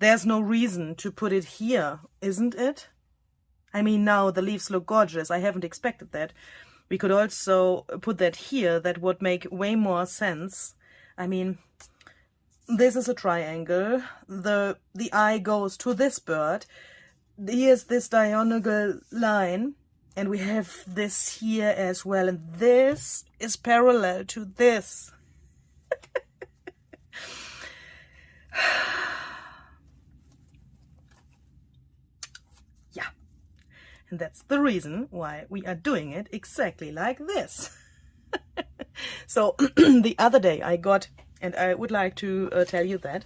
there's no reason to put it here, isn't it? I mean, now the leaves look gorgeous. I haven't expected that. We could also put that here. That would make way more sense. I mean, this is a triangle. The eye goes to this bird. Here's this diagonal line. And we have this here as well. And this is parallel to this. Yeah. And that's the reason why we are doing it exactly like this. So the other day I got, and I would like to tell you that,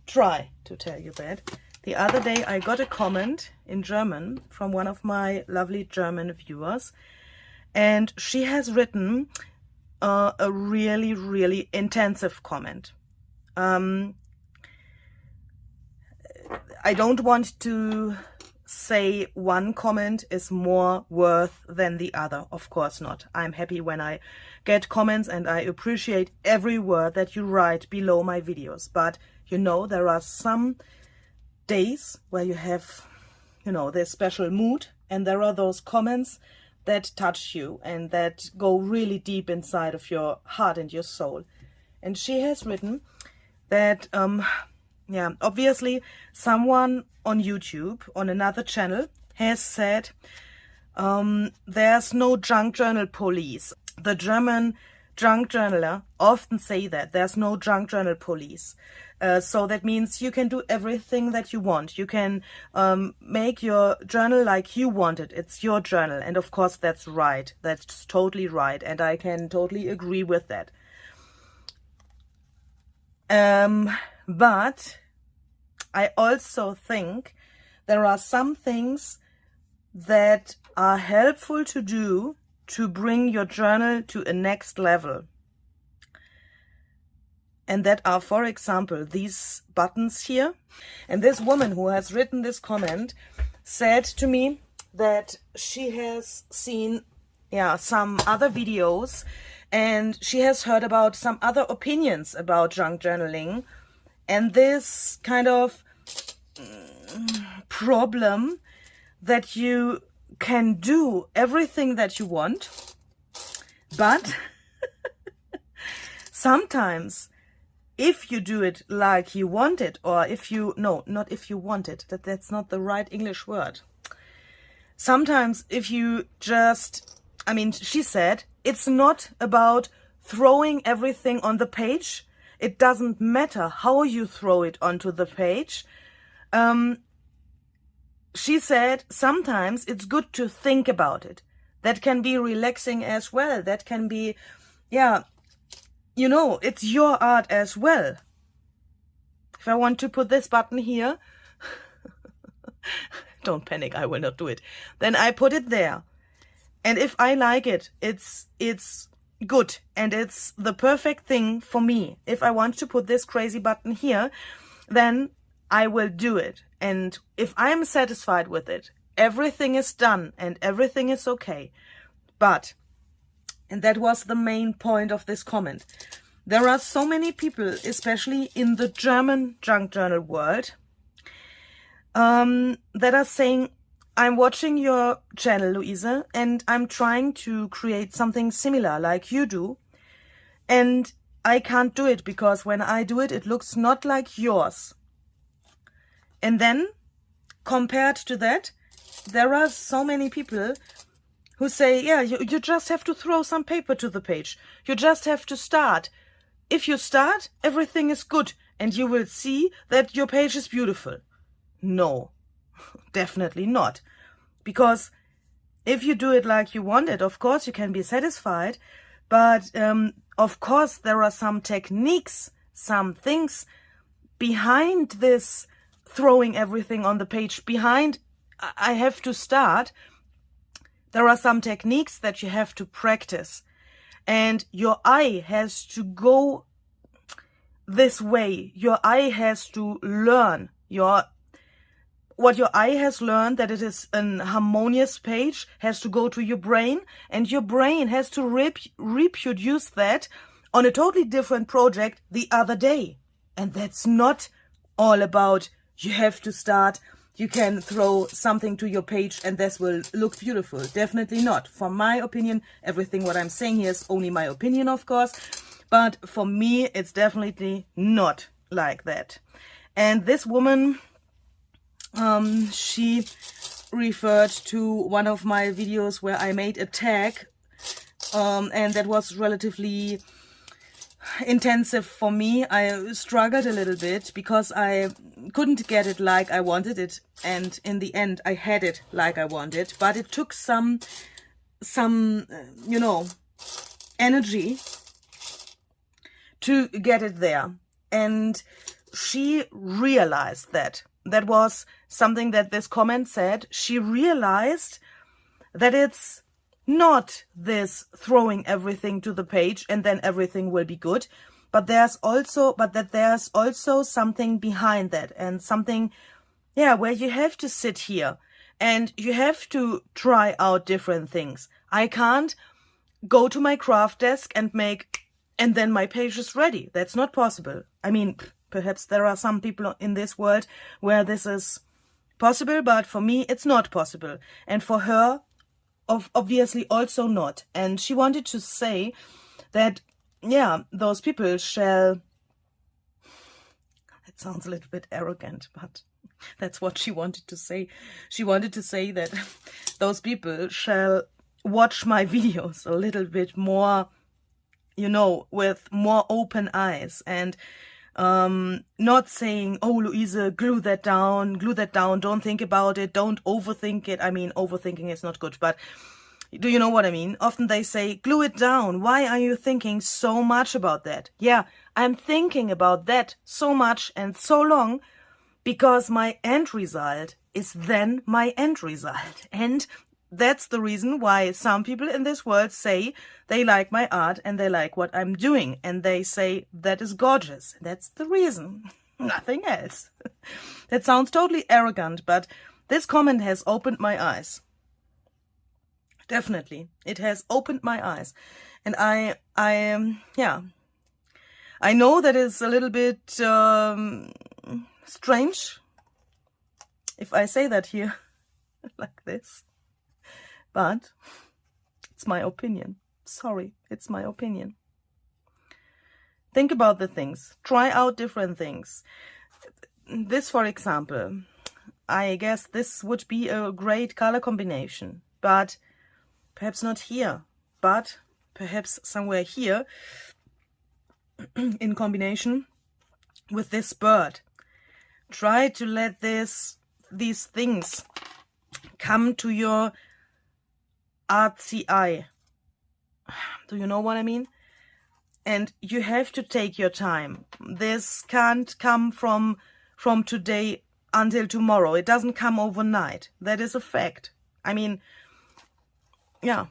try to tell you that, the other day I got a comment in German from one of my lovely German viewers, and she has written a really, really intensive comment. I don't want to say one comment is more worth than the other. Of course not. I'm happy when I get comments, and I appreciate every word that you write below my videos. But, you know, there are some days where you have, you know, this special mood, and there are those comments that touch you and that go really deep inside of your heart and your soul. And she has written that, yeah, obviously someone on YouTube, on another channel, has said there's no junk journal police. The German junk journaler often say that there's no junk journal police. So that means you can do everything that you want. You can make your journal like you want it. It's your journal. And of course that's right. That's totally right. And I can totally agree with that. But I also think there are some things that are helpful to do to bring your journal to a next level. And that are, for example, these buttons here. And this woman who has written this comment said to me that she has seen, yeah, some other videos, and she has heard about some other opinions about junk journaling. And this kind of problem that you can do everything that you want, but sometimes if you do it like you want it, or if you, no, not if you want it, that's not the right English word. Sometimes if you just, I mean, she said, it's not about throwing everything on the page. It doesn't matter how you throw it onto the page. She said sometimes it's good to think about it. That can be relaxing as well. That can be, yeah, you know, it's your art as well. If I want to put this button here, don't panic, I will not do it. Then I put it there. And if I like it, it's good. And it's the perfect thing for me. If I want to put this crazy button here, then I will do it. And if I'm satisfied with it, everything is done and everything is okay. But, and that was the main point of this comment, there are so many people, especially in the German junk journal world, that are saying, I'm watching your channel, Luise, and I'm trying to create something similar like you do. And I can't do it because when I do it, it looks not like yours. And then, compared to that, there are so many people who say, yeah, you just have to throw some paper to the page. You just have to start. If you start, everything is good, and you will see that your page is beautiful. No, definitely not. Because if you do it like you want it, of course you can be satisfied. But of course there are some techniques, some things behind this throwing everything on the page, behind I have to start. There are some techniques that you have to practice, and your eye has to go this way. Your eye has to learn what your eye has learned, that it is an harmonious page, has to go to your brain, and your brain has to reproduce that on a totally different project the other day. And that's not all about you have to start, you can throw something to your page and this will look beautiful. Definitely not. For my opinion, everything what I'm saying here is only my opinion, of course. But for me, it's definitely not like that. And this woman, she referred to one of my videos where I made a tag, and that was relatively intensive for me. I struggled a little bit because I couldn't get it like I wanted it, and in the end I had it like I wanted, but it took some you know, energy to get it there. And she realized that. That was something that this comment said. She realized that it's not this throwing everything to the page and then everything will be good, but there's also something behind that, and something, yeah, where you have to sit here and you have to try out different things. I can't go to my craft desk and make, and then my page is ready. That's not possible. I mean, perhaps there are some people in this world where this is possible, but for me it's not possible. And for her, obviously also not. And she wanted to say that, yeah, those people shall, it sounds a little bit arrogant, but that's what she wanted to say. She wanted to say that those people shall watch my videos a little bit more, you know, with more open eyes, and not saying, oh, Louise, glue that down, don't think about it, don't overthink it. I mean, overthinking is not good, but do you know what I mean? Often they say, glue it down. Why are you thinking so much about that? Yeah, I'm thinking about that so much and so long because my end result is then my end result. And that's the reason why some people in this world say they like my art and they like what I'm doing. And they say that is gorgeous. That's the reason. Nothing else. That sounds totally arrogant, but this comment has opened my eyes. Definitely. It has opened my eyes. And yeah, I know that is a little bit strange if I say that here like this. But it's my opinion. Sorry, it's my opinion. Think about the things. Try out different things. This, for example, I guess this would be a great color combination. But perhaps not here. But perhaps somewhere here in combination with this bird. Try to let these things come to your artsy eye. Do you know what I mean? And you have to take your time. This can't come from today until tomorrow. It doesn't come overnight. That is a fact. I mean, yeah.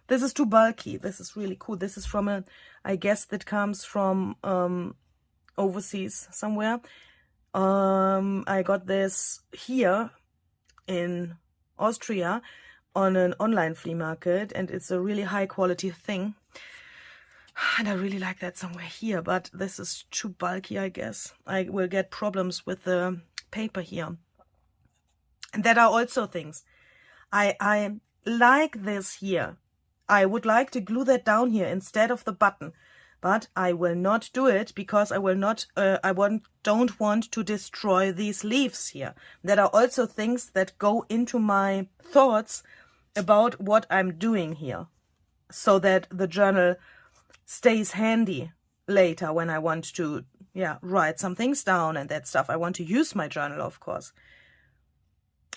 This is too bulky. This is really cool. This is from a, I guess that comes from overseas somewhere. I got this here in Austria on an online flea market, and it's a really high quality thing. And I really like that somewhere here, but this is too bulky, I guess. I will get problems with the paper here. And that are also things. I like this here. I would like to glue that down here instead of the button, but I will not do it because I will not. Don't want to destroy these leaves here. That are also things that go into my thoughts about what I'm doing here, so that the journal stays handy later when I want to, yeah, write some things down and that stuff. I want to use my journal, of course.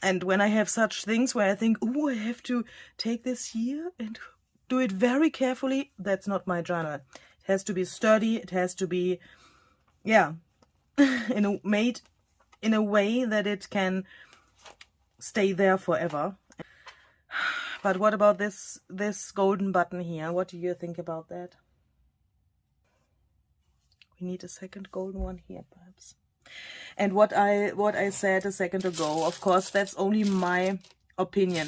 And when I have such things where I think, oh, I have to take this here and do it very carefully, that's not my journal. It has to be sturdy. It has to be, yeah, made in a way that it can stay there forever. But what about this golden button here? What do you think about that? We need a second golden one here, perhaps. And what I said a second ago, of course, that's only my opinion.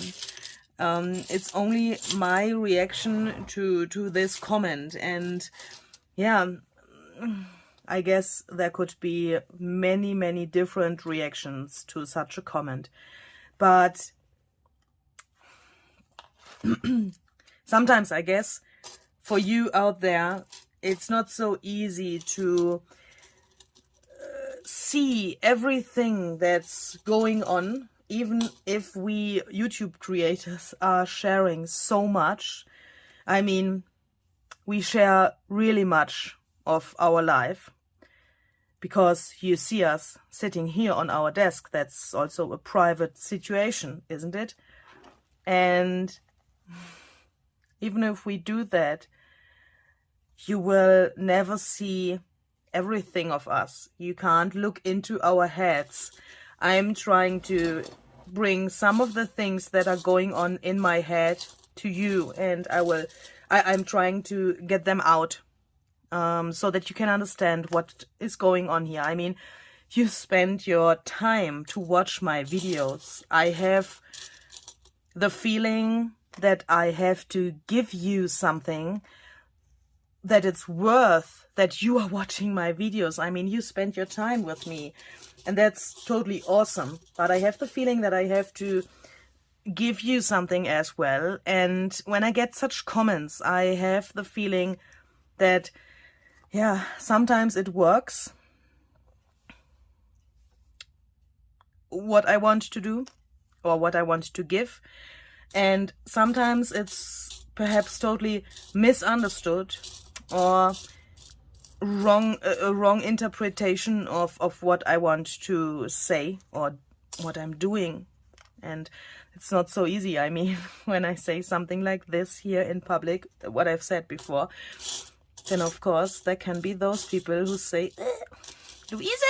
It's only my reaction to this comment. And yeah, I guess there could be many, many different reactions to such a comment. But sometimes, I guess, for you out there, it's not so easy to see everything that's going on, even if we YouTube creators are sharing so much. I mean, we share really much of our life, because you see us sitting here on our desk. That's also a private situation, isn't it? And even if we do that, you will never see everything of us. You can't look into our heads. I'm trying to bring some of the things that are going on in my head to you, and I'm trying to get them out, so that you can understand what is going on here. I mean, you spend your time to watch my videos. I have the feeling that I have to give you something, that it's worth that you are watching my videos. I mean, you spend your time with me, and that's totally awesome. But I have the feeling that I have to give you something as well. And when I get such comments, I have the feeling that, yeah, sometimes it works, what I want to do or what I want to give, and sometimes it's perhaps totally misunderstood or a wrong interpretation of what I want to say or what I'm doing. And it's not so easy. I mean, when I say something like this here in public, what I've said before, then of course there can be those people who say, Louise,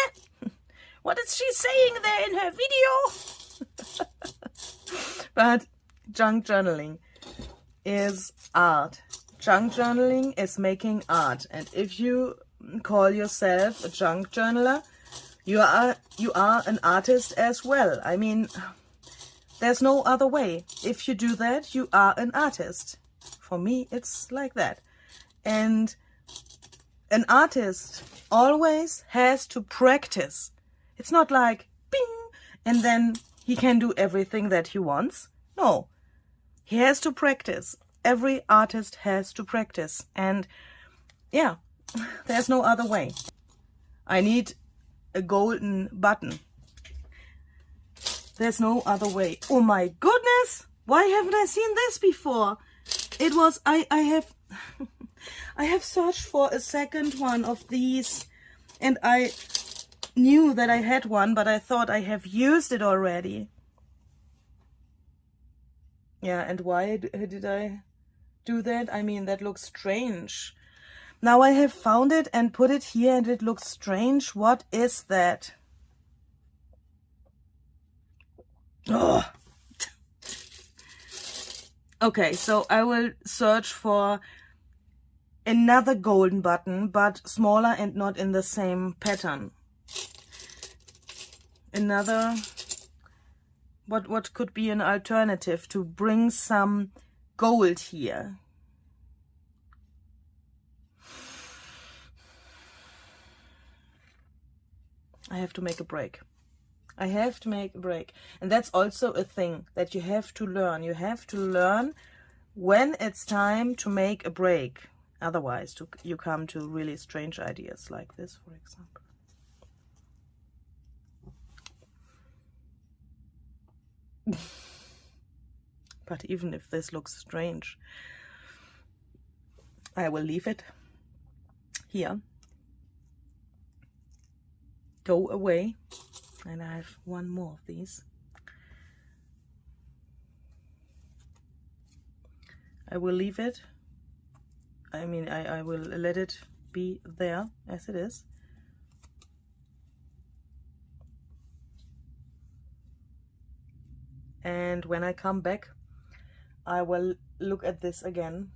what is she saying there in her video? But junk journaling is art. Junk journaling is making art. And if you call yourself a junk journaler, you are an artist as well. I mean, there's no other way. If you do that, you are an artist. For me, it's like that. And an artist always has to practice. It's not like, bing, and then he can do everything that he wants. No, he has to practice. Every artist has to practice. And yeah, there's no other way. I need a golden button. There's no other way. Oh my goodness! Why haven't I seen this before? It was, I have I have searched for a second one of these, and I knew that I had one, but I thought I have used it already. Yeah, and why did I do that? I mean, that looks strange. Now I have found it and put it here, and it looks strange. What is that? Oh. Okay, so I will search for another golden button, but smaller and not in the same pattern. Another, what could be an alternative to bring some gold here? I have to make a break. I have to make a break. And that's also a thing that you have to learn. You have to learn when it's time to make a break. Otherwise, you come to really strange ideas like this, for example. But even if this looks strange, I will leave it here. Go away. And I have one more of these. I will leave it. I mean, I will let it be there as it is. And when I come back, I will look at this again.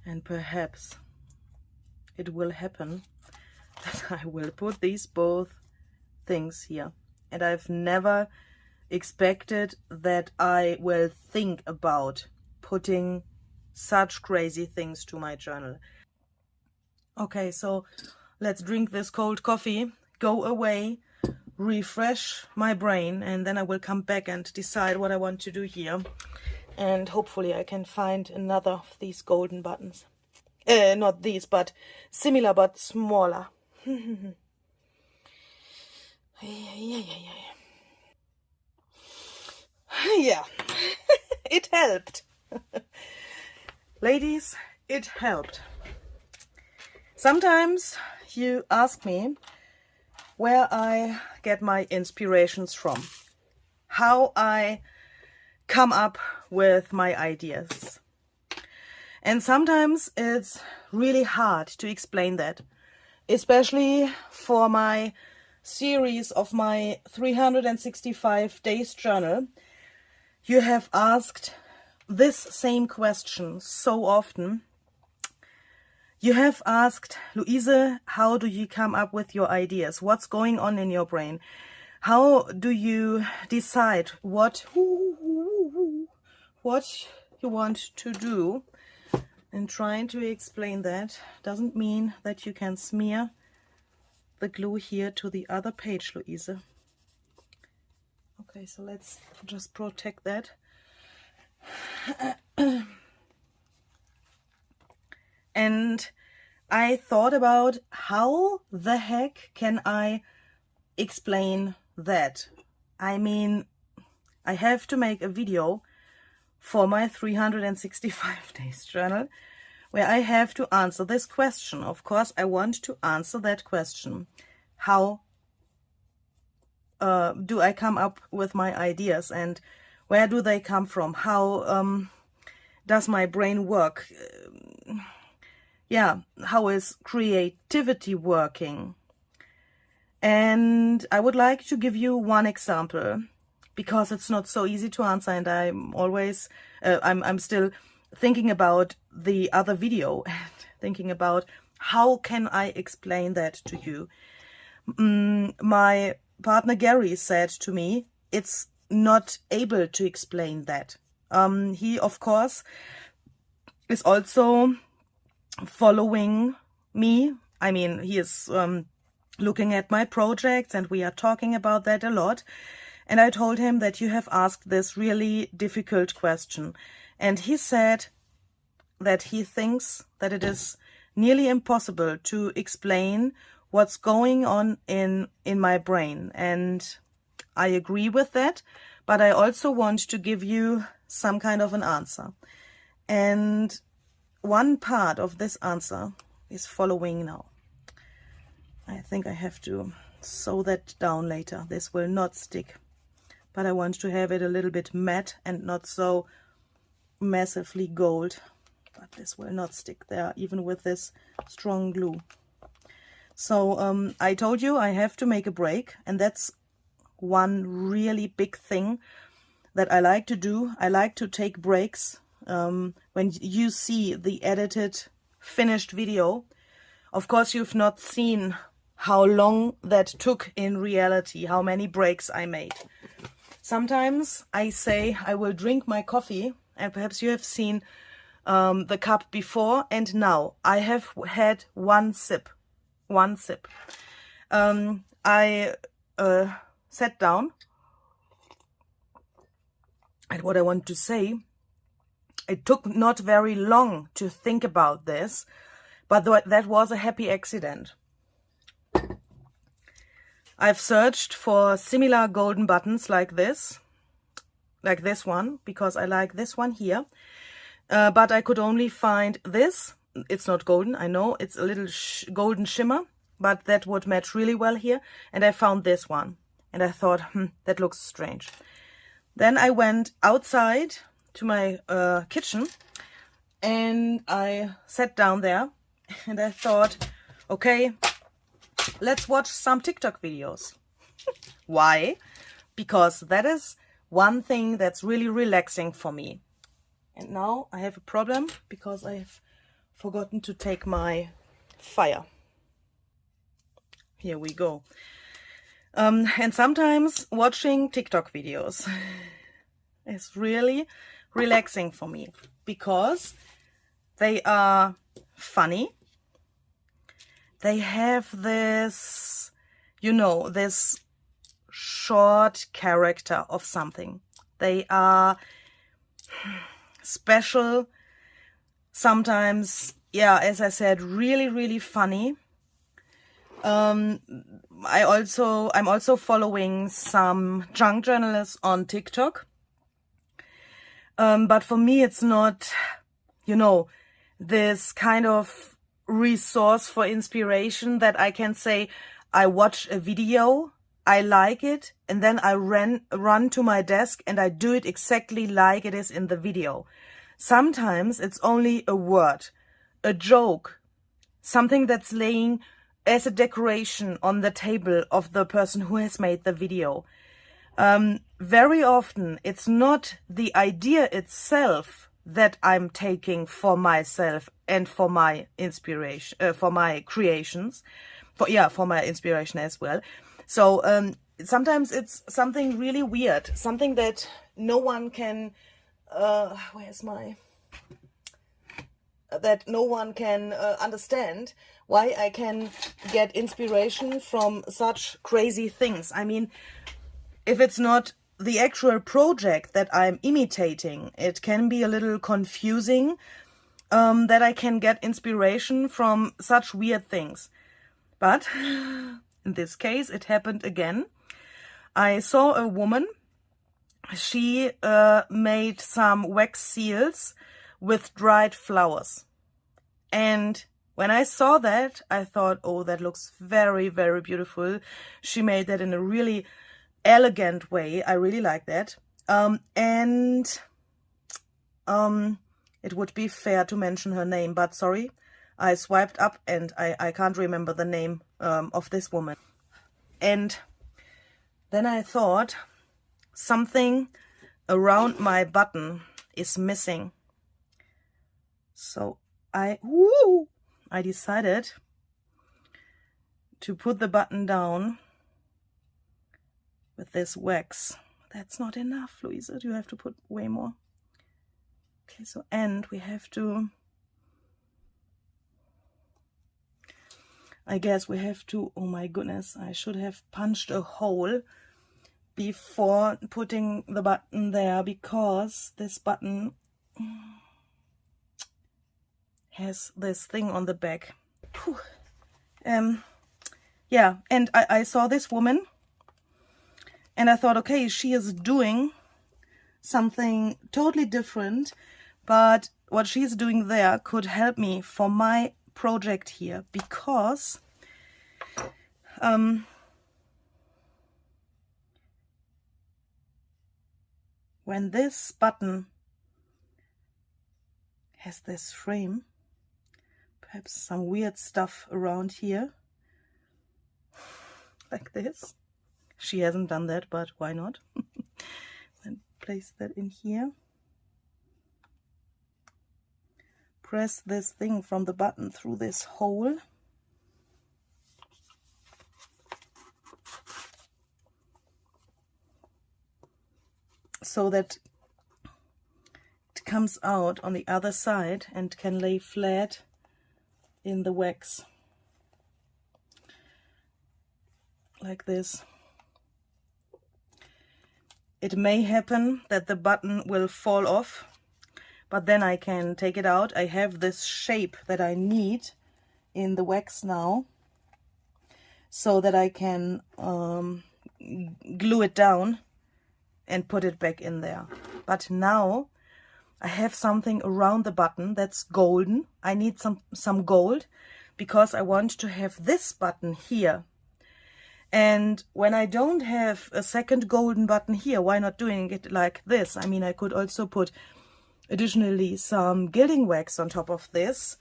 And perhaps it will happen that I will put these both things here. And I've never expected that I will think about putting such crazy things to my journal. Okay, so let's drink this cold coffee, go away, refresh my brain, and then I will come back and decide what I want to do here. And hopefully I can find another of these golden buttons. Not these, but similar but smaller. Yeah, it helped. Ladies, it helped. Sometimes you ask me where I get my inspirations from, how I come up with my ideas. And sometimes it's really hard to explain that, especially for my series of my 365 days journal. You have asked this same question so often. You have asked, Louise, how do you come up with your ideas? What's going on in your brain? How do you decide what you want to do? And trying to explain that doesn't mean that you can smear the glue here to the other page, Louise. Okay, so let's just protect that. And I thought about how the heck can I explain that? I mean, I have to make a video for my 365 days journal where I have to answer this question. Of course, I want to answer that question. How do I come up with my ideas, and where do they come from? How does my brain work? Yeah, how is creativity working? And I would like to give you one example, because it's not so easy to answer, and I'm always, I'm still thinking about the other video and thinking about how can I explain that to you. My partner Gary said to me, it's not able to explain that. He, of course, is also following me. I mean, he is looking at my projects, and we are talking about that a lot. And I told him that you have asked this really difficult question. And he said that he thinks that it is nearly impossible to explain what's going on in my brain. And I agree with that, but I also want to give you some kind of an answer. And one part of this answer is following now. I think I have to sew that down later. This will not stick, but I want to have it a little bit matte and not so massively gold. But this will not stick there, even with this strong glue. So I told you I have to make a break, and that's one really big thing that I like to do. I like to take breaks. When you see the edited, finished video, of course you've not seen how long that took in reality, how many breaks I made. Sometimes I say I will drink my coffee, and perhaps you have seen the cup before and now. I have had one sip. I sat down, and what I want to say, it took not very long to think about this, but that was a happy accident. I've searched for similar golden buttons like this one, because I like this one here, but I could only find this. It's not golden, I know, it's a little golden shimmer, but that would match really well here. And I found this one, and I thought, that looks strange. Then I went outside to my kitchen, and I sat down there, and I thought, okay, let's watch some TikTok videos. Why? Because that is one thing that's really relaxing for me. And now I have a problem, because I've forgotten to take my fire. Here we go. And sometimes watching TikTok videos is really relaxing for me, because they are funny, they have this, you know, this short character of something. They are special, sometimes, yeah, as I said, really, really funny. I'm also following some junk journalists on TikTok. But for me, it's not, you know, this kind of resource for inspiration that I can say, I watch a video, I like it, and then I run to my desk and I do it exactly like it is in the video. Sometimes it's only a word, a joke, something that's laying as a decoration on the table of the person who has made the video. Very often it's not the idea itself that I'm taking for myself and for my inspiration, for my creations, for my inspiration as well. So sometimes it's something really weird, something that no one can, that no one can understand, why I can get inspiration from such crazy things. I mean, if it's not the actual project that I'm imitating, it can be a little confusing that I can get inspiration from such weird things. But in this case, it happened again. I saw a woman. She made some wax seals with dried flowers. And when I saw that, I thought, oh, that looks very, very beautiful. She made that in a really elegant way. I really like that. It would be fair to mention her name, but sorry, I swiped up and I can't remember the name of this woman. And then I thought, something around my button is missing. So I decided to put the button down with this wax. That's not enough, Louisa. You have to put way more. Okay, so, and we have to, I guess we have to, oh my goodness, I should have punched a hole before putting the button there, because this button has this thing on the back. Yeah, and I saw this woman and I thought, okay, she is doing something totally different, but what she's doing there could help me for my project here, because when this button has this frame, perhaps some weird stuff around here, like this. She hasn't done that, but why not? And place that in here. Press this thing from the button through this hole. So that it comes out on the other side and can lay flat in the wax. Like this. It may happen that the button will fall off, but then I can take it out. I have this shape that I need in the wax now, so that I can glue it down and put it back in there. But now I have something around the button that's golden. I need some gold, because I want to have this button here. And when I don't have a second golden button here, why not doing it like this? I mean, I could also put additionally some gilding wax on top of this,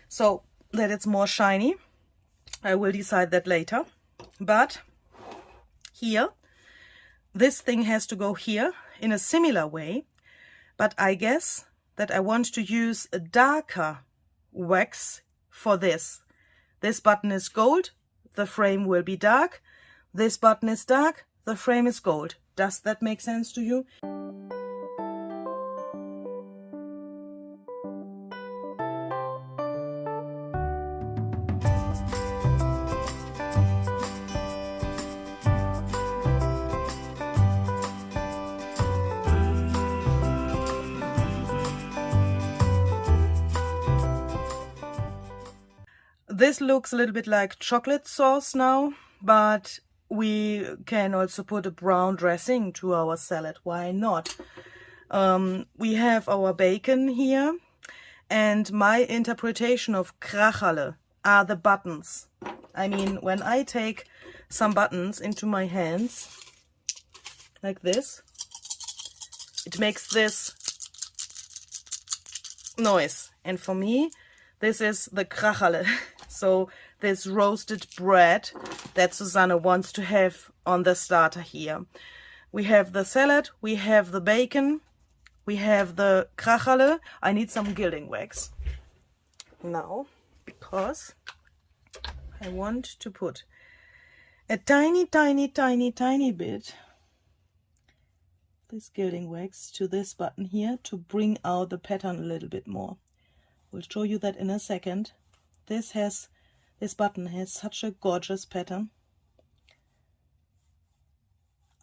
so that it's more shiny. I will decide that later. But here, this thing has to go here in a similar way. But I guess that I want to use a darker wax for this. This button is gold, the frame will be dark. This button is dark, the frame is gold. Does that make sense to you? This looks a little bit like chocolate sauce now, but we can also put a brown dressing to our salad. Why not? We have our bacon here, and my interpretation of Kracherle are the buttons. I mean, when I take some buttons into my hands, like this, it makes this noise. And for me, this is the Kracherle. So this roasted bread that Susanne wants to have on the starter here. We have the salad, we have the bacon, we have the Kracherle. I need some gilding wax now, because I want to put a tiny bit this gilding wax to this button here to bring out the pattern a little bit more. We'll show you that in a second. This button has such a gorgeous pattern.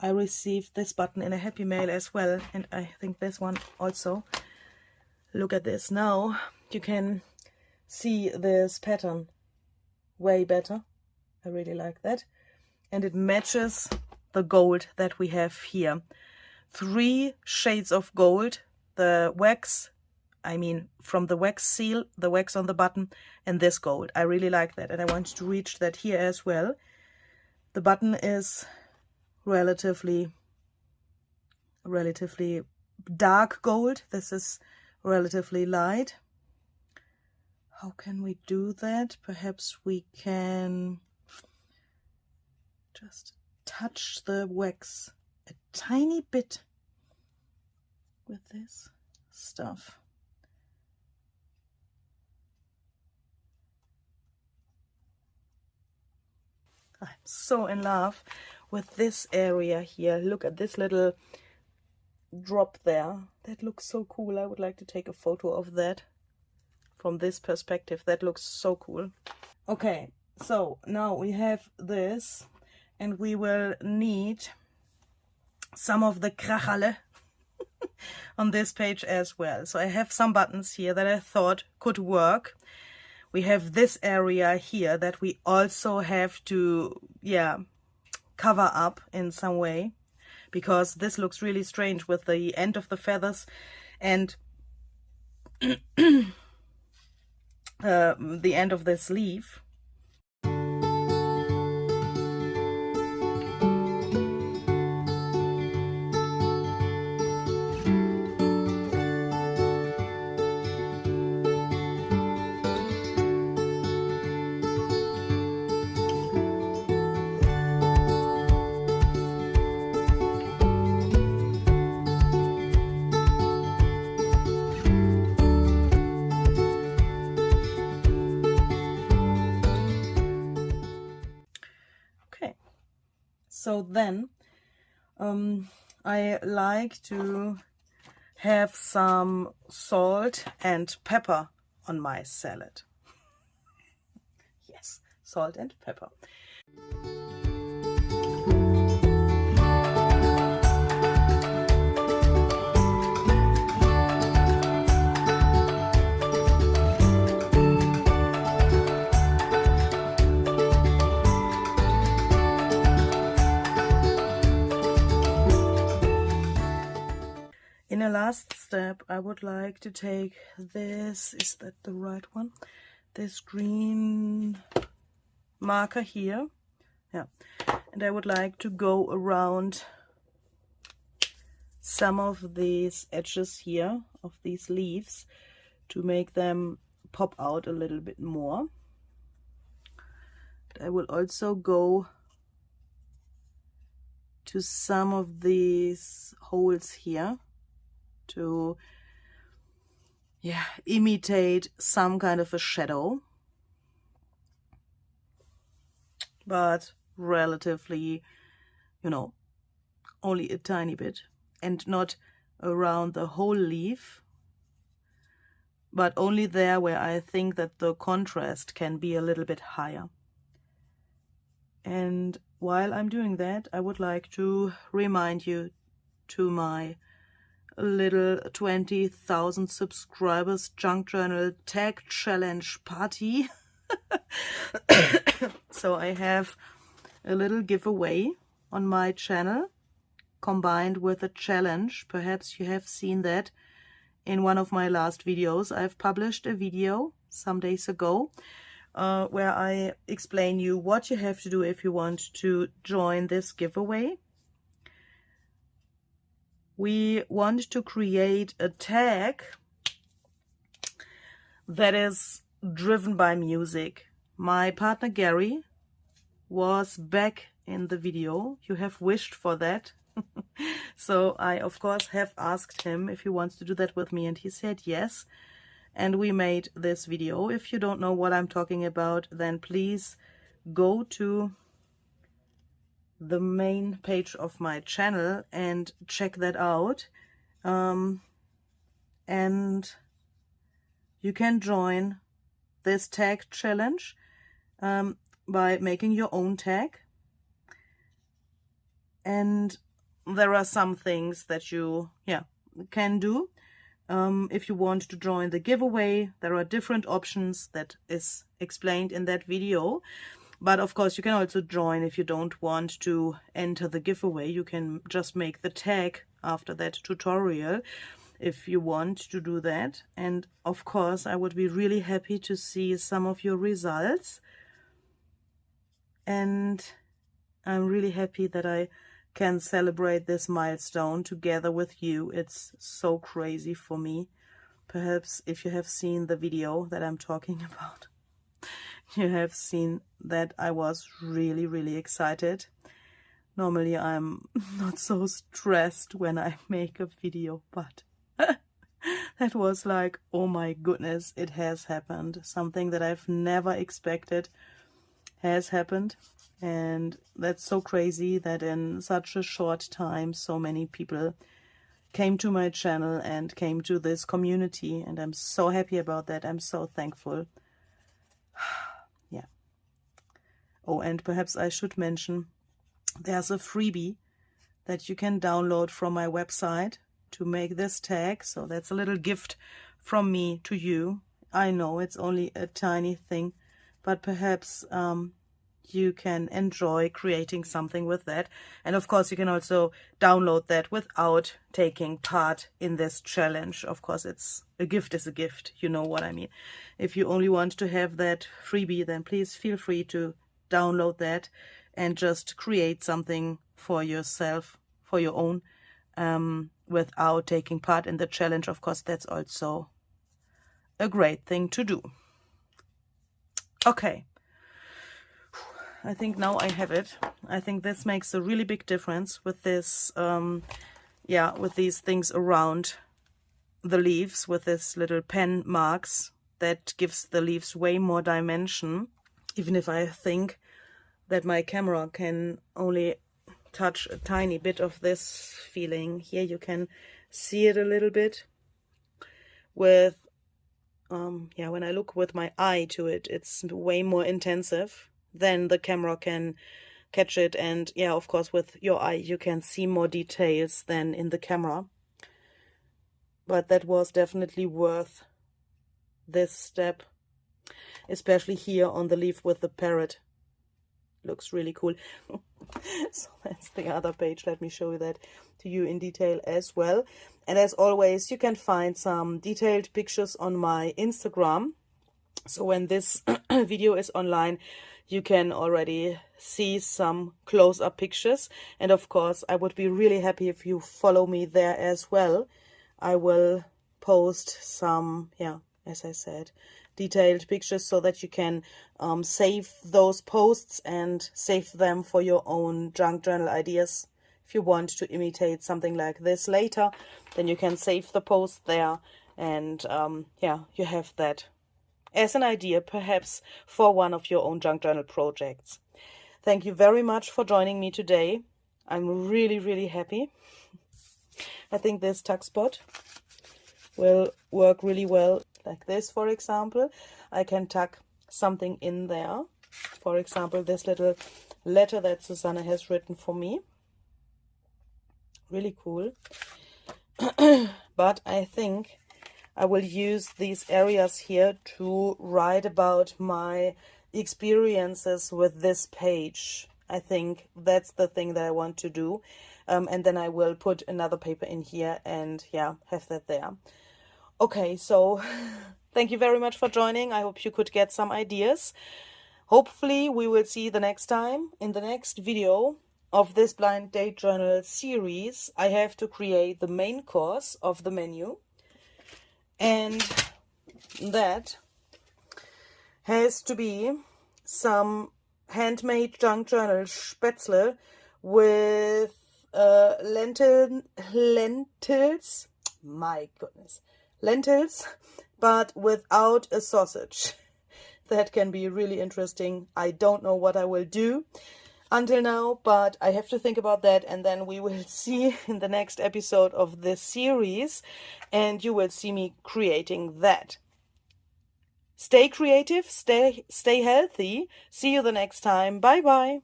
I received this button in a happy mail as well, and I think this one also. Look at this. Now you can see this pattern way better. I really like that. And it matches the gold that we have here. 3 shades of gold, the wax, I mean from the wax seal, the wax on the button, and this gold. I really like that, and I want to reach that here as well. The button is relatively dark gold. This is relatively light. How can we do that? Perhaps we can just touch the wax a tiny bit with this stuff. I'm so in love with this area here. Look at this little drop there. That looks so cool. I would like to take a photo of that from this perspective. That looks so cool. Okay, so now we have this, and we will need some of the Kracherle on this page as well. So I have some buttons here that I thought could work. We have this area here that we also have to, cover up in some way, because this looks really strange with the end of the feathers and the end of the sleeve. So then I like to have some salt and pepper on my salad. Yes, salt and pepper. In a last step, I would like to take this, is that the right one? This green marker here. Yeah. And I would like to go around some of these edges here, of these leaves, to make them pop out a little bit more. I will also go to some of these holes here to imitate some kind of a shadow, but relatively, only a tiny bit, and not around the whole leaf, but only there where I think that the contrast can be a little bit higher. And while I'm doing that, I would like to remind you to my little 20,000 subscribers junk journal tag challenge party So I have a little giveaway on my channel combined with a challenge. Perhaps you have seen that in one of my last videos. I've published a video some days ago where I explain you what you have to do if you want to join this giveaway. We want to create a tag that is driven by music. My partner Gary was back in the video. You have wished for that. So I, of course, have asked him if he wants to do that with me, and he said yes. And we made this video. If you don't know what I'm talking about, then please go to the main page of my channel and check that out. And you can join this tag challenge by making your own tag. And there are some things that you can do. If you want to join the giveaway, there are different options that is explained in that video. But of course, you can also join if you don't want to enter the giveaway. You can just make the tag after that tutorial if you want to do that. And of course, I would be really happy to see some of your results. And I'm really happy that I can celebrate this milestone together with you. It's so crazy for me. Perhaps if you have seen the video that I'm talking about, you have seen that I was really, really excited. Normally I'm not so stressed when I make a video, but that was like, oh my goodness, it has happened. Something that I've never expected has happened. And that's so crazy that in such a short time, so many people came to my channel and came to this community. And I'm so happy about that. I'm so thankful. Yeah. Oh, and perhaps I should mention, there's a freebie that you can download from my website to make this tag. So that's a little gift from me to you. I know it's only a tiny thing, but perhaps you can enjoy creating something with that. And of course, you can also download that without taking part in this challenge. Of course, it's a gift is a gift. You know what I mean. If you only want to have that freebie, then please feel free to download that and just create something for yourself, for your own, without taking part in the challenge. Of course, that's also a great thing to do. Okay. I think now I have it. I think this makes a really big difference with this, with these things around the leaves, with this little pen marks that gives the leaves way more dimension. Even if I think that my camera can only touch a tiny bit of this feeling. Here you can see it a little bit. With, when I look with my eye to it, it's way more intensive. Then the camera can catch it, and of course with your eye you can see more details than in the camera. But that was definitely worth this step, especially here on the leaf with the parrot. Looks really cool. So that's the other page. Let me show you that to you in detail as well. And as always, you can find some detailed pictures on my Instagram. So when this video is online, you can already see some close-up pictures. And of course, I would be really happy if you follow me there as well. I will post some, as I said, detailed pictures so that you can save those posts and save them for your own junk journal ideas. If you want to imitate something like this later, then you can save the post there. And you have that as an idea, perhaps, for one of your own junk journal projects. Thank you very much for joining me today. I'm really, really happy. I think this tuck spot will work really well. Like this, for example. I can tuck something in there. For example, this little letter that Susanne has written for me. Really cool. But I think I will use these areas here to write about my experiences with this page. I think that's the thing that I want to do. And then I will put another paper in here and yeah, have that there. Okay, so thank you very much for joining. I hope you could get some ideas. Hopefully we will see the next time in the next video of this blind date journal series. I have to create the main course of the menu, and that has to be some handmade junk journal spätzle with lentils, my goodness, lentils, but without a sausage. That can be really interesting. I don't know what I will do until now, but I have to think about that, and then we will see in the next episode of this series, and you will see me creating that. Stay creative, stay healthy. See you the next time. Bye bye.